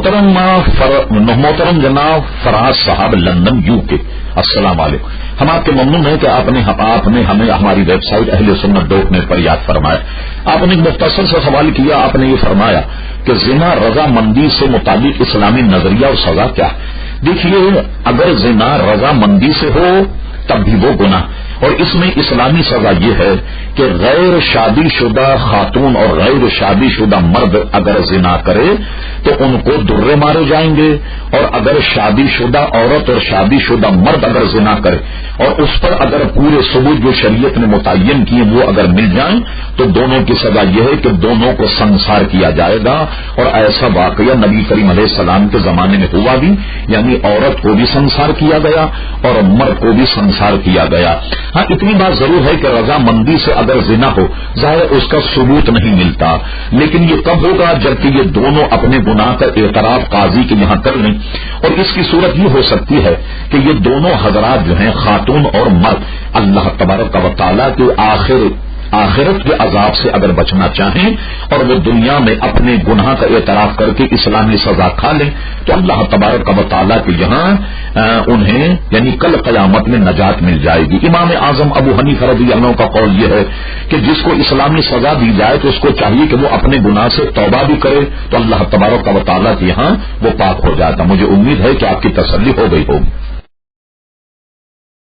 محترم جناب فراز صاحب لندن UK، السلام علیکم. ہم آپ کے ممنون ہیں کہ آپ نے ہمیں ہماری ویب سائٹ اہلسنت.net پر یاد فرمایا. آپ نے ایک مختصر سے سوال کیا. آپ نے یہ فرمایا کہ زنا رضامندی سے متعلق اسلامی نظریہ اور سزا کیا ہے. دیکھیے، اگر زنا رضامندی سے ہو تب بھی وہ گناہ، اور اس میں اسلامی سزا یہ ہے کہ غیر شادی شدہ خاتون اور غیر شادی شدہ مرد اگر زنا کرے تو ان کو درے مارے جائیں گے، اور اگر شادی شدہ عورت اور شادی شدہ مرد اگر زنا کرے اور اس پر اگر پورے ثبوت جو شریعت نے متعین کیے وہ اگر مل جائیں تو دونوں کی سزا یہ ہے کہ دونوں کو سنسار کیا جائے گا. اور ایسا واقعہ نبی کریم علیہ السلام کے زمانے میں ہوا بھی، یعنی عورت کو بھی سنسار کیا گیا اور مرد کو بھی سنسار کیا گیا. ہاں، اتنی بات ضرور ہے کہ رضامندی سے اگر زنا ہو ظاہر اس کا ثبوت نہیں ملتا، لیکن یہ کب ہوگا جبکہ یہ دونوں اپنے گناہ کا اعتراف قاضی کے یہاں کر لیں. اور اس کی صورت یہ ہو سکتی ہے کہ یہ دونوں حضرات جو ہیں خاتون اور مرد اللہ تبارک و تعالیٰ کے آخرت کے عذاب سے اگر بچنا چاہیں اور وہ دنیا میں اپنے گناہ کا اعتراف کر کے اسلامی سزا کھا لیں تو اللہ تبارک و تعالیٰ کے یہاں انہیں یعنی کل قیامت میں نجات مل جائے گی. امام اعظم ابو حنیفہ رضی اللہ عنہ کا قول یہ ہے کہ جس کو اسلامی سزا دی جائے تو اس کو چاہیے کہ وہ اپنے گناہ سے توبہ بھی کرے تو اللہ تبارک و تعالیٰ کے یہاں وہ پاک ہو جاتا. مجھے امید ہے کہ آپ کی تسلی ہو گئی ہوگی.